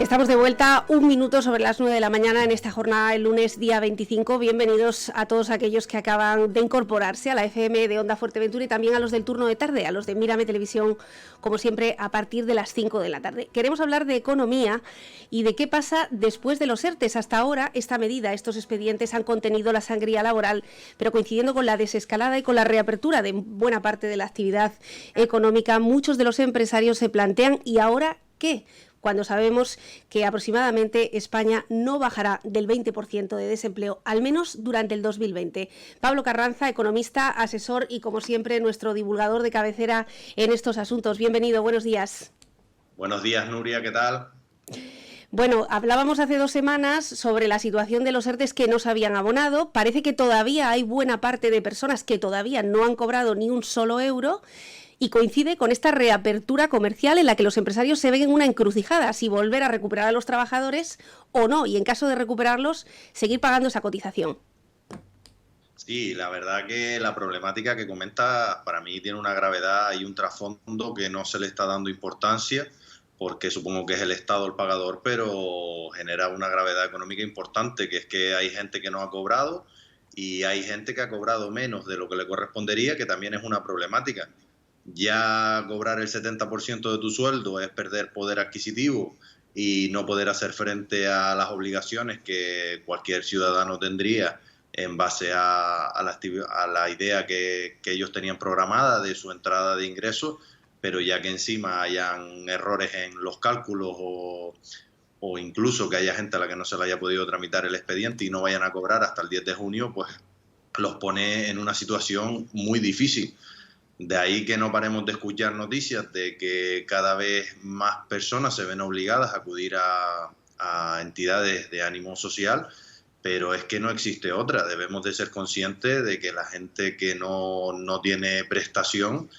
Estamos de vuelta, 1 minuto sobre las 9 de la mañana en esta jornada del lunes día 25. Bienvenidos a todos aquellos que acaban de incorporarse a la FM de Onda Fuerteventura y también a los del turno de tarde, a los de Mírame Televisión, como siempre, a partir de las 5 de la tarde. Queremos hablar de economía y de qué pasa después de los ERTEs. Hasta ahora, esta medida, estos expedientes han contenido la sangría laboral, pero coincidiendo con la desescalada y con la reapertura de buena parte de la actividad económica, muchos de los empresarios se plantean, ¿y ahora qué?, cuando sabemos que aproximadamente España no bajará del 20% de desempleo, al menos durante el 2020. Pablo Carranza, economista, asesor y, como siempre, nuestro divulgador de cabecera en estos asuntos. Bienvenido, buenos días. Buenos días, Nuria, ¿qué tal? Bueno, hablábamos hace 2 semanas sobre la situación de los ERTEs que no se habían abonado. Parece que todavía hay buena parte de personas que todavía no han cobrado ni un solo euro. Y coincide con esta reapertura comercial en la que los empresarios se ven en una encrucijada, si volver a recuperar a los trabajadores o no, y en caso de recuperarlos, seguir pagando esa cotización. Sí, la verdad que la problemática que comenta para mí tiene una gravedad y un trasfondo que no se le está dando importancia, porque supongo que es el Estado el pagador, pero genera una gravedad económica importante, que es que hay gente que no ha cobrado y hay gente que ha cobrado menos de lo que le correspondería, que también es una problemática. Ya cobrar el 70% de tu sueldo es perder poder adquisitivo y no poder hacer frente a las obligaciones que cualquier ciudadano tendría en base a la idea que ellos tenían programada de su entrada de ingresos, pero ya que encima hayan errores en los cálculos o incluso que haya gente a la que no se le haya podido tramitar el expediente y no vayan a cobrar hasta el 10 de junio, pues los pone en una situación muy difícil. De ahí que no paremos de escuchar noticias de que cada vez más personas se ven obligadas a acudir a entidades de ánimo social, pero es que no existe otra. Debemos de ser conscientes de que la gente que no tiene prestación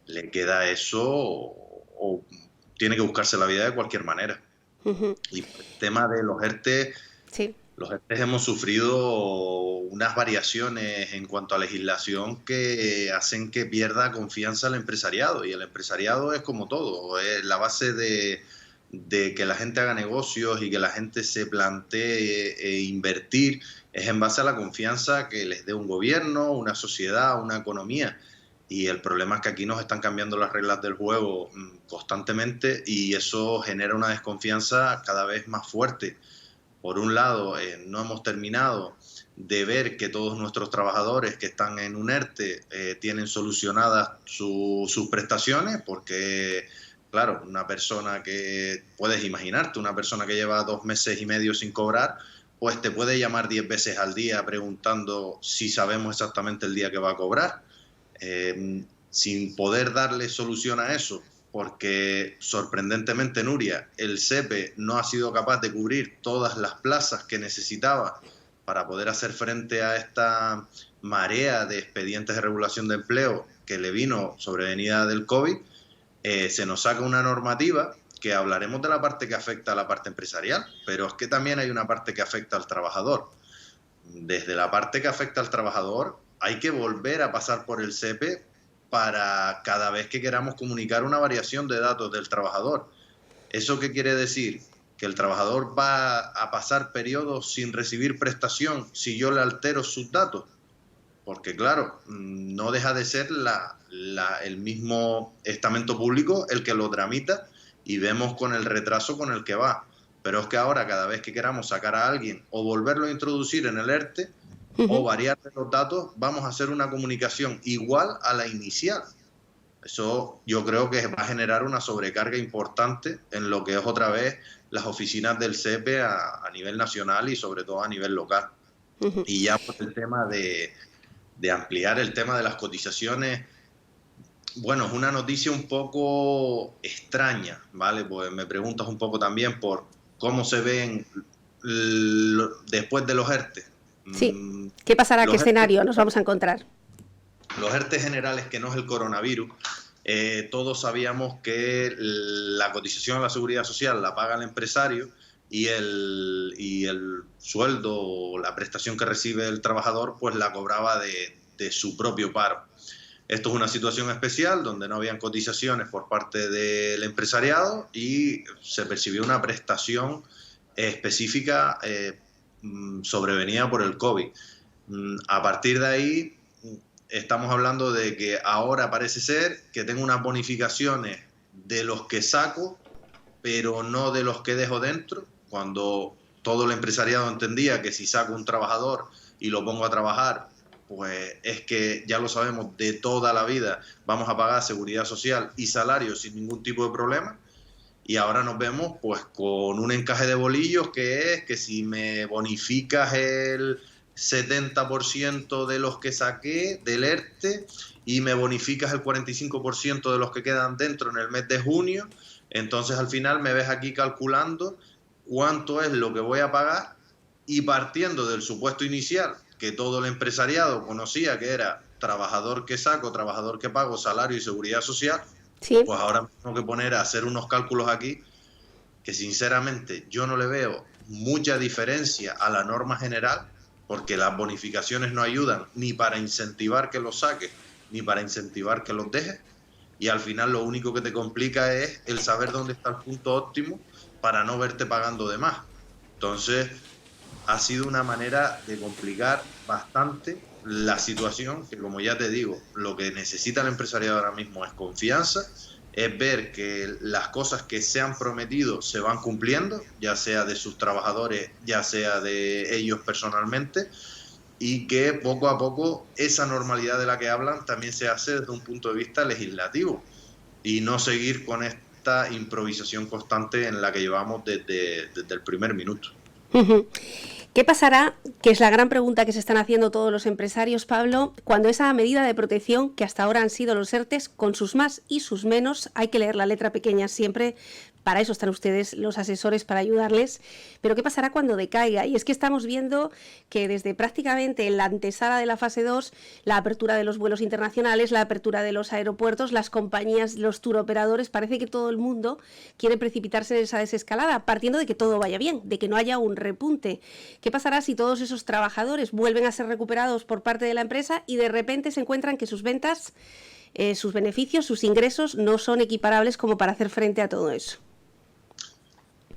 le queda eso o tiene que buscarse la vida de cualquier manera. Y el tema de los ERTE... Sí. Los ERTE hemos sufrido unas variaciones en cuanto a legislación que hacen que pierda confianza el empresariado, y el empresariado es como todo, es la base de que la gente haga negocios y que la gente se plantee invertir, es en base a la confianza que les dé un gobierno, una sociedad, una economía. Y el problema es que aquí nos están cambiando las reglas del juego constantemente y eso genera una desconfianza cada vez más fuerte. Por un lado, no hemos terminado de ver que todos nuestros trabajadores que están en un ERTE tienen solucionadas sus prestaciones, porque, claro, una persona que, puedes imaginarte, una persona que lleva 2 meses y medio sin cobrar, pues te puede llamar 10 veces al día preguntando si sabemos exactamente el día que va a cobrar, sin poder darle solución a eso. Porque sorprendentemente, Nuria, el SEPE no ha sido capaz de cubrir todas las plazas que necesitaba para poder hacer frente a esta marea de expedientes de regulación de empleo que le vino sobrevenida del COVID. Se nos saca una normativa que hablaremos de la parte que afecta a la parte empresarial, pero es que también hay una parte que afecta al trabajador. Desde la parte que afecta al trabajador hay que volver a pasar por el SEPE para cada vez que queramos comunicar una variación de datos del trabajador. ¿Eso qué quiere decir? Que el trabajador va a pasar periodos sin recibir prestación si yo le altero sus datos. Porque claro, no deja de ser el mismo estamento público el que lo tramita y vemos con el retraso con el que va. Pero es que ahora cada vez que queramos sacar a alguien o volverlo a introducir en el ERTE, o variar los datos, vamos a hacer una comunicación igual a la inicial. Eso yo creo que va a generar una sobrecarga importante en lo que es otra vez las oficinas del SEPE a nivel nacional y sobre todo a nivel local. Y ya por el tema de ampliar el tema de las cotizaciones, bueno, es una noticia un poco extraña, ¿vale? Pues me preguntas un poco también por cómo se ven después de los ERTE. Sí. ¿Qué pasará? ¿Qué escenario nos vamos a encontrar? Los ERTE generales, que no es el coronavirus, todos sabíamos que la cotización a la seguridad social la paga el empresario y el sueldo o la prestación que recibe el trabajador pues la cobraba de su propio paro. Esto es una situación especial donde no habían cotizaciones por parte del empresariado y se percibió una prestación específica sobrevenida por el COVID. A partir de ahí estamos hablando de que ahora parece ser que tengo unas bonificaciones de los que saco, pero no de los que dejo dentro, cuando todo el empresariado entendía que si saco un trabajador y lo pongo a trabajar, pues es que ya lo sabemos de toda la vida, vamos a pagar seguridad social y salario sin ningún tipo de problema. Y ahora nos vemos pues con un encaje de bolillos que es que si me bonificas el 70% de los que saqué del ERTE y me bonificas el 45% de los que quedan dentro en el mes de junio, entonces al final me ves aquí calculando cuánto es lo que voy a pagar y partiendo del supuesto inicial que todo el empresariado conocía que era trabajador que saco, trabajador que pago, salario y seguridad social, Sí. pues ahora me tengo que poner a hacer unos cálculos aquí que sinceramente yo no le veo mucha diferencia a la norma general, porque las bonificaciones no ayudan ni para incentivar que los saques, ni para incentivar que los dejes, y al final lo único que te complica es el saber dónde está el punto óptimo para no verte pagando de más. Entonces, ha sido una manera de complicar bastante la situación, que como ya te digo, lo que necesita el empresariado ahora mismo es confianza, es ver que las cosas que se han prometido se van cumpliendo, ya sea de sus trabajadores, ya sea de ellos personalmente, y que poco a poco esa normalidad de la que hablan también se hace desde un punto de vista legislativo y no seguir con esta improvisación constante en la que llevamos desde el primer minuto. ¿Qué pasará? Que es la gran pregunta que se están haciendo todos los empresarios, Pablo, cuando esa medida de protección que hasta ahora han sido los ERTEs, con sus más y sus menos, hay que leer la letra pequeña siempre, para eso están ustedes los asesores, para ayudarles, pero ¿qué pasará cuando decaiga? Y es que estamos viendo que desde prácticamente la antesala de la fase 2, la apertura de los vuelos internacionales, la apertura de los aeropuertos, las compañías, los turoperadores, parece que todo el mundo quiere precipitarse en esa desescalada, partiendo de que todo vaya bien, de que no haya un repunte. ¿Qué pasará si todos esos trabajadores vuelven a ser recuperados por parte de la empresa y de repente se encuentran que sus ventas, sus beneficios, sus ingresos no son equiparables como para hacer frente a todo eso?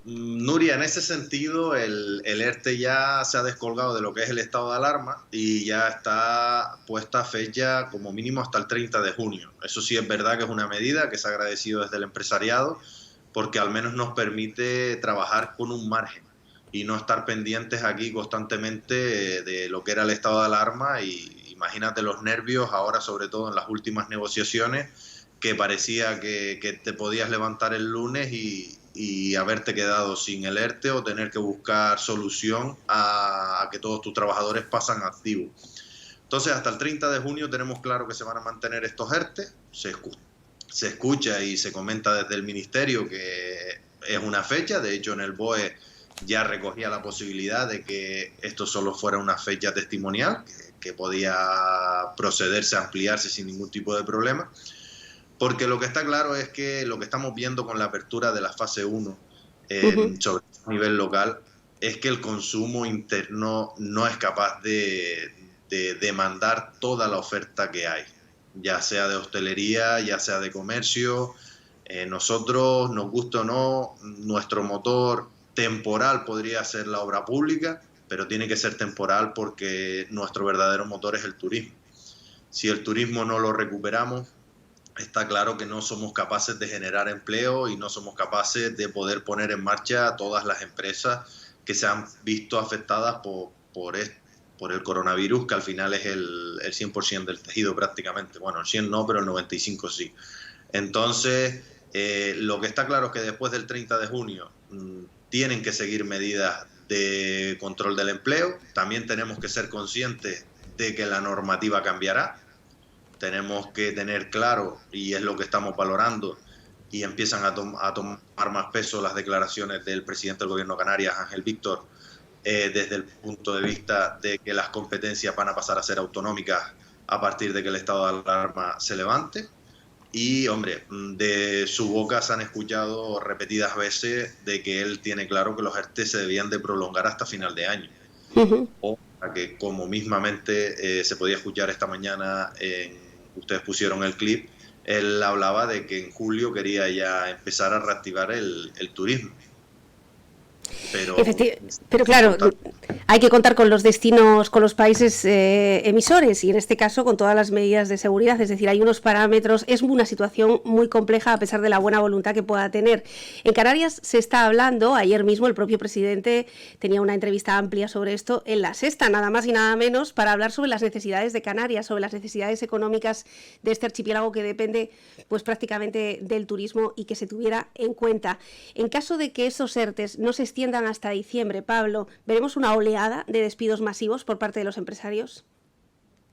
Nuria, en ese sentido, el ERTE ya se ha descolgado de lo que es el estado de alarma y ya está puesta fecha como mínimo hasta el 30 de junio. Eso sí es verdad que es una medida que se ha agradecido desde el empresariado porque al menos nos permite trabajar con un margen y no estar pendientes aquí constantemente de lo que era el estado de alarma. Y imagínate los nervios ahora, sobre todo en las últimas negociaciones, que parecía que te podías levantar el lunes y haberte quedado sin el ERTE o tener que buscar solución a que todos tus trabajadores pasan activos. Entonces, hasta el 30 de junio tenemos claro que se van a mantener estos ERTE. Se escucha y se comenta desde el Ministerio que es una fecha. De hecho, en el BOE ya recogía la posibilidad de que esto solo fuera una fecha testimonial, que podía procederse a ampliarse sin ningún tipo de problema. Porque lo que está claro es que lo que estamos viendo con la apertura de la fase 1 sobre a nivel local es que el consumo interno no es capaz de demandar toda la oferta que hay, ya sea de hostelería, ya sea de comercio. Nosotros, nos gusta o no, nuestro motor temporal podría ser la obra pública, pero tiene que ser temporal porque nuestro verdadero motor es el turismo. Si el turismo no lo recuperamos, está claro que no somos capaces de generar empleo y no somos capaces de poder poner en marcha todas las empresas que se han visto afectadas por el coronavirus, que al final es el 100% del tejido prácticamente. Bueno, el 100 no, pero el 95 sí. Entonces, lo que está claro es que después del 30 de junio tienen que seguir medidas de control del empleo. También tenemos que ser conscientes de que la normativa cambiará. Tenemos que tener claro, y es lo que estamos valorando, y empiezan a tomar más peso las declaraciones del presidente del Gobierno de Canarias, Ángel Víctor, desde el punto de vista de que las competencias van a pasar a ser autonómicas a partir de que el estado de alarma se levante. Y, hombre, de su boca se han escuchado repetidas veces de que él tiene claro que los ERTE se debían de prolongar hasta final de año. O que, como mismamente se podía escuchar esta mañana en ustedes pusieron el clip, él hablaba de que en julio quería ya empezar a reactivar el turismo. Pero claro, hay que contar con los destinos, con los países emisores y en este caso con todas las medidas de seguridad, es decir, hay unos parámetros, es una situación muy compleja a pesar de la buena voluntad que pueda tener. En Canarias se está hablando, ayer mismo el propio presidente tenía una entrevista amplia sobre esto en La Sexta, nada más y nada menos, para hablar sobre las necesidades de Canarias, sobre las necesidades económicas de este archipiélago que depende pues prácticamente del turismo y que se tuviera en cuenta. En caso de que esos ERTES no se extiendan hasta diciembre, Pablo, ¿veremos una oleada de despidos masivos por parte de los empresarios?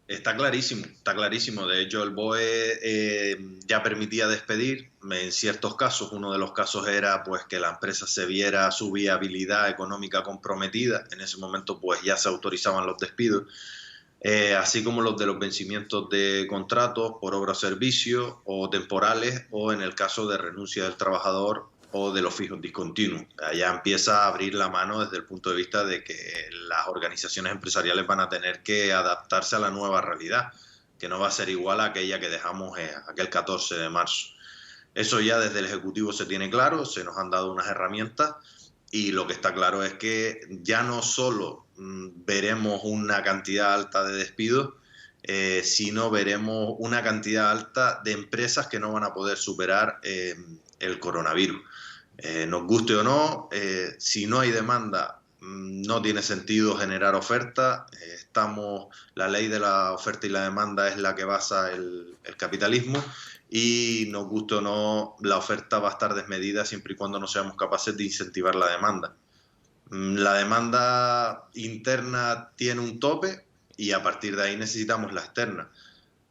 Está clarísimo, está clarísimo. De hecho, el BOE ya permitía despedir en ciertos casos. Uno de los casos era pues que la empresa se viera su viabilidad económica comprometida. En ese momento pues ya se autorizaban los despidos, así como los de los vencimientos de contratos por obra o servicio o temporales, o en el caso de renuncia del trabajador o de los fijos discontinuos. Ya empieza a abrir la mano desde el punto de vista de que las organizaciones empresariales van a tener que adaptarse a la nueva realidad, que no va a ser igual a aquella que dejamos aquel 14 de marzo. Eso ya desde el Ejecutivo se tiene claro, se nos han dado unas herramientas y lo que está claro es que ya no solo veremos una cantidad alta de despidos, sino veremos una cantidad alta de empresas que no van a poder superar el coronavirus. Nos guste o no, si no hay demanda, no tiene sentido generar oferta. La ley de la oferta y la demanda es la que basa el capitalismo, y nos guste o no, la oferta va a estar desmedida siempre y cuando no seamos capaces de incentivar la demanda. La demanda interna tiene un tope y a partir de ahí necesitamos la externa.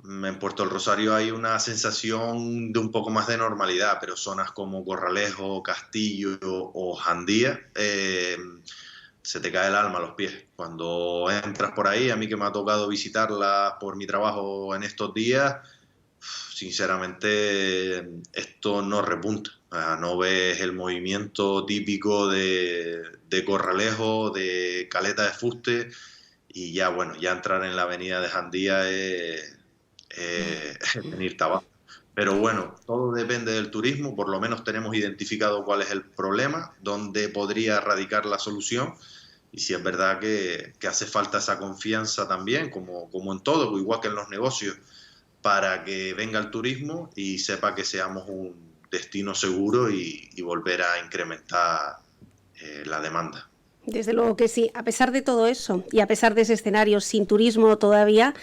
En Puerto del Rosario hay una sensación de un poco más de normalidad, pero zonas como Corralejo, Castillo o Jandía, se te cae el alma a los pies. Cuando entras por ahí, a mí que me ha tocado visitarla por mi trabajo en estos días, sinceramente esto no repunta. No ves el movimiento típico de Corralejo, de Caleta de Fuste, y ya bueno, ya entrar en la avenida de Jandía es venirte abajo. Pero bueno, todo depende del turismo. Por lo menos tenemos identificado cuál es el problema, dónde podría radicar la solución, y si es verdad que hace falta esa confianza también, como en todo, igual que en los negocios, para que venga el turismo y sepa que seamos un destino seguro y volver a incrementar la demanda. Desde luego que sí. A pesar de todo eso y a pesar de ese escenario sin turismo todavía,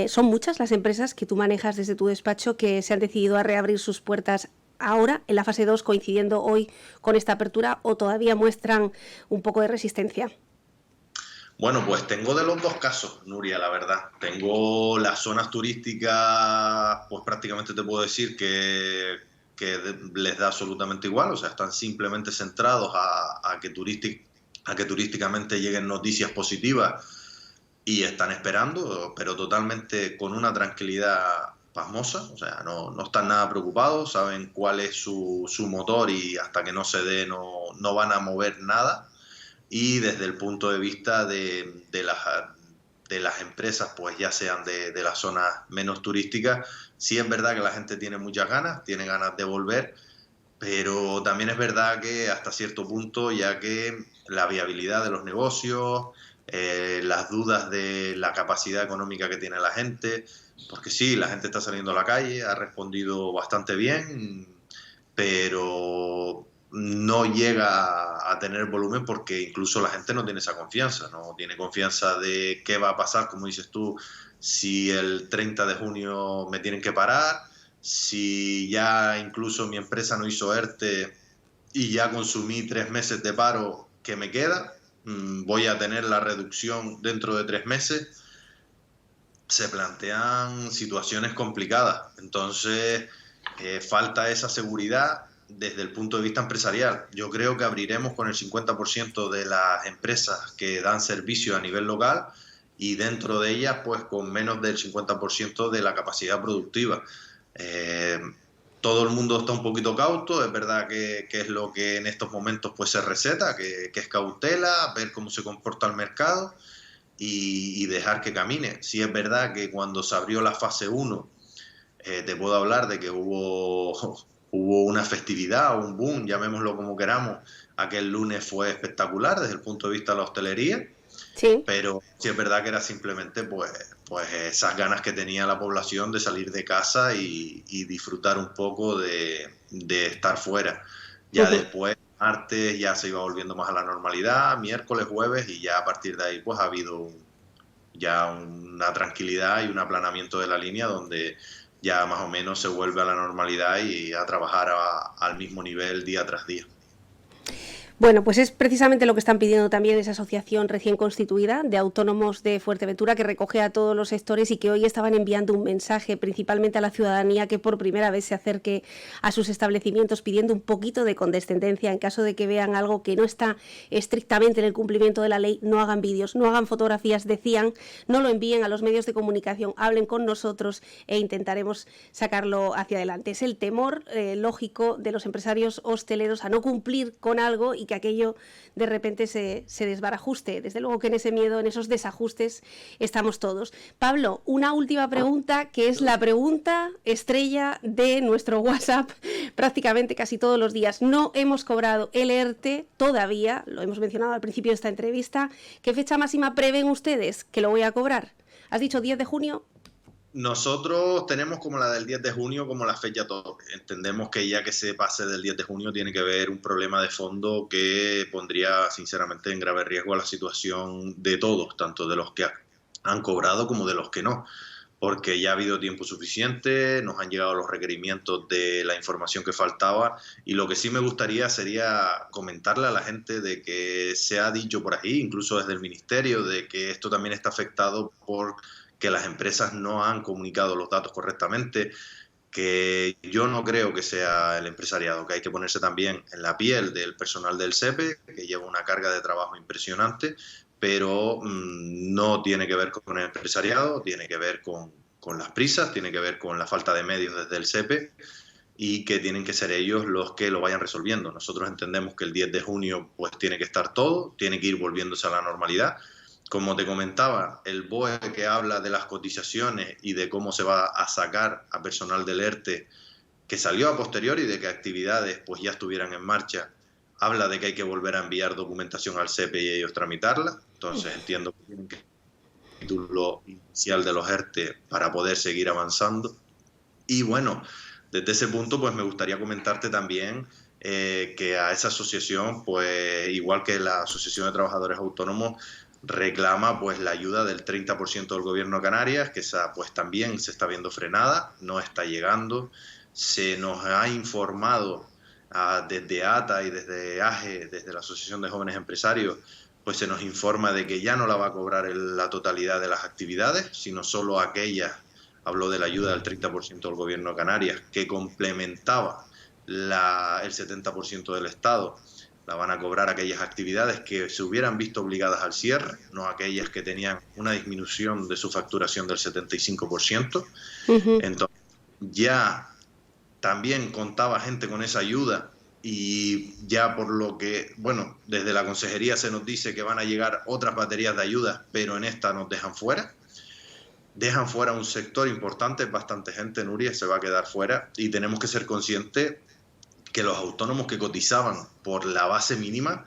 son muchas las empresas que tú manejas desde tu despacho que se han decidido a reabrir sus puertas ahora en la fase 2, coincidiendo hoy con esta apertura, o todavía muestran un poco de resistencia. Bueno, pues tengo de los dos casos, Nuria, la verdad. Tengo las zonas turísticas, pues prácticamente te puedo decir que les da absolutamente igual, o sea, están simplemente centrados a que turísticamente lleguen noticias positivas y están esperando, pero totalmente con una tranquilidad pasmosa, o sea, no están nada preocupados, saben cuál es su motor y hasta que no se dé no van a mover nada. Y desde el punto de vista de las empresas, pues ya sean de las zonas menos turísticas, sí es verdad que la gente tiene muchas ganas, tiene ganas de volver, pero también es verdad que hasta cierto punto, ya que la viabilidad de los negocios, las dudas de la capacidad económica que tiene la gente, porque sí, la gente está saliendo a la calle, ha respondido bastante bien, pero no llega a tener volumen porque incluso la gente no tiene esa confianza, no tiene confianza de qué va a pasar, como dices tú, si el 30 de junio me tienen que parar, si ya incluso mi empresa no hizo ERTE y ya consumí 3 meses de paro, ¿qué me queda? ¿Voy a tener la reducción dentro de 3 meses? Se plantean situaciones complicadas, entonces falta esa seguridad desde el punto de vista empresarial. Yo creo que abriremos con el 50% de las empresas que dan servicio a nivel local y dentro de ellas pues con menos del 50% de la capacidad productiva. Todo el mundo está un poquito cauto, es verdad que es lo que en estos momentos pues se receta, que es cautela, ver cómo se comporta el mercado y dejar que camine. Sí es verdad que cuando se abrió la fase 1 Te puedo hablar de que hubo una festividad, un boom, llamémoslo como queramos. Aquel lunes fue espectacular desde el punto de vista de la hostelería, Sí. pero sí es verdad que era simplemente pues esas ganas que tenía la población de salir de casa y disfrutar un poco de estar fuera. Ya Ujú. después, martes, ya se iba volviendo más a la normalidad, miércoles, jueves, y ya a partir de ahí pues ha habido ya una tranquilidad y un aplanamiento de la línea donde ya más o menos se vuelve a la normalidad y a trabajar al mismo nivel día tras día. Bueno, pues es precisamente lo que están pidiendo también esa asociación recién constituida de autónomos de Fuerteventura, que recoge a todos los sectores y que hoy estaban enviando un mensaje principalmente a la ciudadanía que por primera vez se acerque a sus establecimientos pidiendo un poquito de condescendencia en caso de que vean algo que no está estrictamente en el cumplimiento de la ley. No hagan vídeos, no hagan fotografías, decían, no lo envíen a los medios de comunicación, hablen con nosotros e intentaremos sacarlo hacia adelante. Es el temor lógico de los empresarios hosteleros a no cumplir con algo y que aquello de repente se desbarajuste. Desde luego que en ese miedo, en esos desajustes, estamos todos. Pablo, una última pregunta, que es la pregunta estrella de nuestro WhatsApp prácticamente casi todos los días. No hemos cobrado el ERTE todavía, lo hemos mencionado al principio de esta entrevista. ¿Qué fecha máxima prevén ustedes que lo voy a cobrar? ¿Has dicho 10 de junio? Nosotros tenemos como la del 10 de junio como la fecha tope. Entendemos que ya que se pase del 10 de junio tiene que haber un problema de fondo que pondría sinceramente en grave riesgo a la situación de todos, tanto de los que han cobrado como de los que no, porque ya ha habido tiempo suficiente, nos han llegado los requerimientos de la información que faltaba y lo que sí me gustaría sería comentarle a la gente de que se ha dicho por ahí, incluso desde el Ministerio, de que esto también está afectado por que las empresas no han comunicado los datos correctamente, que yo no creo que sea el empresariado, que hay que ponerse también en la piel del personal del SEPE, que lleva una carga de trabajo impresionante, pero no tiene que ver con el empresariado, tiene que ver con las prisas, tiene que ver con la falta de medios desde el SEPE y que tienen que ser ellos los que lo vayan resolviendo. Nosotros entendemos que el 10 de junio pues tiene que estar todo, tiene que ir volviéndose a la normalidad. Como te comentaba, el BOE que habla de las cotizaciones y de cómo se va a sacar a personal del ERTE, que salió a posteriori de que actividades pues ya estuvieran en marcha, habla de que hay que volver a enviar documentación al SEPE y ellos tramitarla. Entonces entiendo que tienen que el título inicial de los ERTE para poder seguir avanzando. Y bueno, desde ese punto pues me gustaría comentarte también que a esa asociación, pues igual que la Asociación de Trabajadores Autónomos, reclama pues la ayuda del 30% del gobierno de Canarias, que esa pues también se está viendo frenada, no está llegando. Se nos ha informado desde ATA y desde AGE, desde la Asociación de Jóvenes Empresarios, pues se nos informa de que ya no la va a cobrar la totalidad de las actividades, sino solo aquellas, habló de la ayuda del 30% del gobierno de Canarias, que complementaba el 70% del Estado. La van a cobrar aquellas actividades que se hubieran visto obligadas al cierre, no aquellas que tenían una disminución de su facturación del 75%. Uh-huh. Entonces, ya también contaba gente con esa ayuda y ya por lo que, bueno, desde la consejería se nos dice que van a llegar otras baterías de ayuda, pero en esta nos dejan fuera. Dejan fuera un sector importante, bastante gente, Nuria, se va a quedar fuera y tenemos que ser conscientes que los autónomos que cotizaban por la base mínima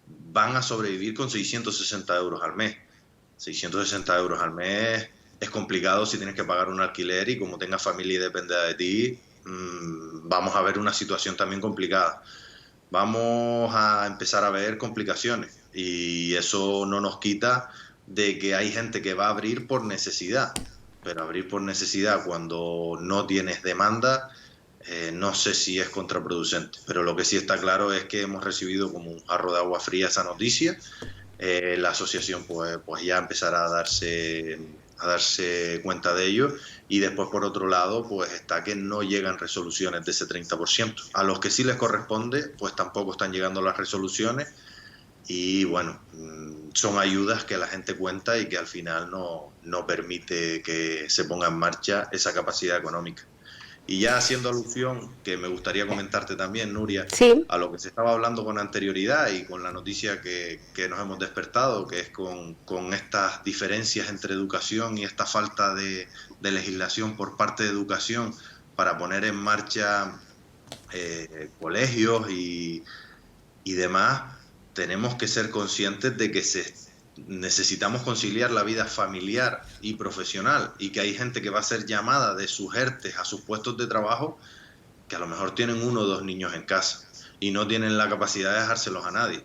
van a sobrevivir con 660 euros al mes. 660 euros al mes es complicado si tienes que pagar un alquiler y como tengas familia y dependa de ti, vamos a ver una situación también complicada. Vamos a empezar a ver complicaciones y eso no nos quita de que hay gente que va a abrir por necesidad, pero abrir por necesidad cuando no tienes demanda, no sé si es contraproducente, pero lo que sí está claro es que hemos recibido como un jarro de agua fría esa noticia. La asociación pues ya empezará a darse cuenta de ello y después por otro lado pues está que no llegan resoluciones de ese 30%. A los que sí les corresponde pues tampoco están llegando las resoluciones y bueno, son ayudas que la gente cuenta y que al final no permite que se ponga en marcha esa capacidad económica. Y ya haciendo alusión, que me gustaría comentarte también, Nuria, Sí. a lo que se estaba hablando con anterioridad y con la noticia que nos hemos despertado, que es con estas diferencias entre educación y esta falta de legislación por parte de educación para poner en marcha colegios y demás, tenemos que ser conscientes de que necesitamos conciliar la vida familiar y profesional, y que hay gente que va a ser llamada de sus ERTEs a sus puestos de trabajo que a lo mejor tienen 1 o 2 niños en casa y no tienen la capacidad de dejárselos a nadie.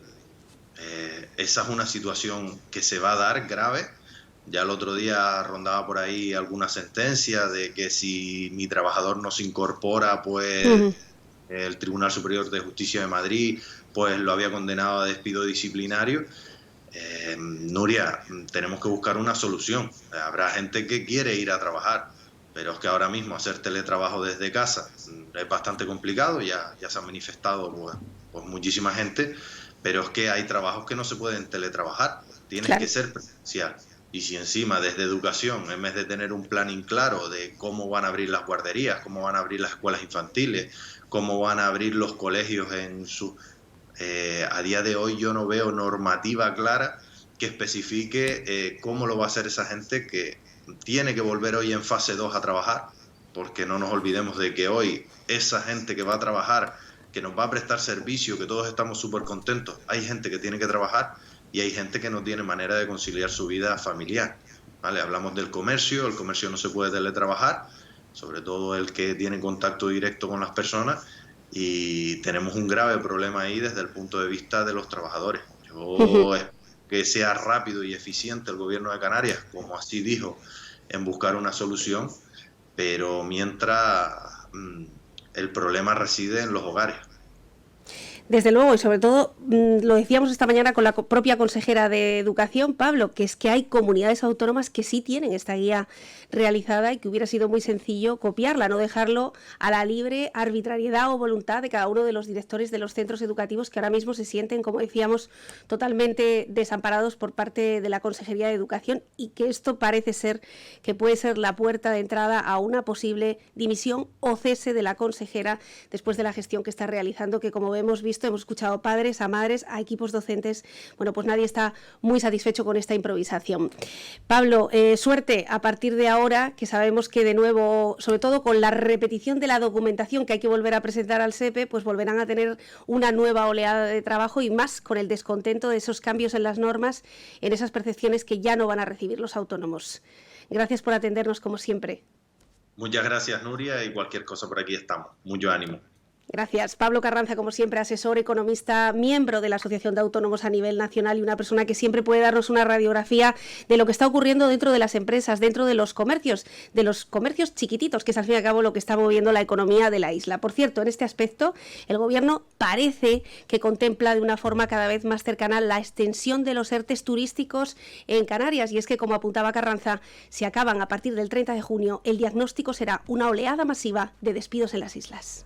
Esa es una situación que se va a dar grave. Ya el otro día rondaba por ahí alguna sentencia de que si mi trabajador no se incorpora, pues el Tribunal Superior de Justicia de Madrid pues lo había condenado a despido disciplinario. Nuria, tenemos que buscar una solución. Habrá gente que quiere ir a trabajar, pero es que ahora mismo hacer teletrabajo desde casa es bastante complicado. Ya se ha manifestado pues muchísima gente, pero es que hay trabajos que no se pueden teletrabajar, tienes que ser presencial. Y si encima desde educación, en vez de tener un planning claro de cómo van a abrir las guarderías, cómo van a abrir las escuelas infantiles, cómo van a abrir los colegios en su... a día de hoy yo no veo normativa clara que especifique cómo lo va a hacer esa gente que tiene que volver hoy en fase 2 a trabajar, porque no nos olvidemos de que hoy esa gente que va a trabajar, que nos va a prestar servicio, que todos estamos súper contentos, hay gente que tiene que trabajar y hay gente que no tiene manera de conciliar su vida familiar, ¿vale? Hablamos del comercio, el comercio no se puede teletrabajar, sobre todo el que tiene contacto directo con las personas, y tenemos un grave problema ahí desde el punto de vista de los trabajadores. Yo espero que sea rápido y eficiente el gobierno de Canarias, como así dijo, en buscar una solución, pero mientras el problema reside en los hogares. Desde luego, y sobre todo, lo decíamos esta mañana con la propia consejera de Educación, Pablo, que es que hay comunidades autónomas que sí tienen esta guía realizada y que hubiera sido muy sencillo copiarla, no dejarlo a la libre arbitrariedad o voluntad de cada uno de los directores de los centros educativos que ahora mismo se sienten, como decíamos, totalmente desamparados por parte de la Consejería de Educación, y que esto parece ser que puede ser la puerta de entrada a una posible dimisión o cese de la consejera después de la gestión que está realizando, que como hemos visto, hemos escuchado a padres, a madres, a equipos docentes. Bueno, pues nadie está muy satisfecho con esta improvisación. Pablo, suerte a partir de ahora, que sabemos que de nuevo, sobre todo con la repetición de la documentación que hay que volver a presentar al SEPE, pues volverán a tener una nueva oleada de trabajo, y más con el descontento de esos cambios en las normas, en esas percepciones que ya no van a recibir los autónomos. Gracias por atendernos como siempre. Muchas gracias, Nuria, y cualquier cosa por aquí estamos. Mucho ánimo. Gracias. Pablo Carranza, como siempre, asesor, economista, miembro de la Asociación de Autónomos a nivel nacional, y una persona que siempre puede darnos una radiografía de lo que está ocurriendo dentro de las empresas, dentro de los comercios chiquititos, que es al fin y al cabo lo que está moviendo la economía de la isla. Por cierto, en este aspecto, el Gobierno parece que contempla de una forma cada vez más cercana la extensión de los ERTEs turísticos en Canarias, y es que, como apuntaba Carranza, si acaban a partir del 30 de junio, el diagnóstico será una oleada masiva de despidos en las islas.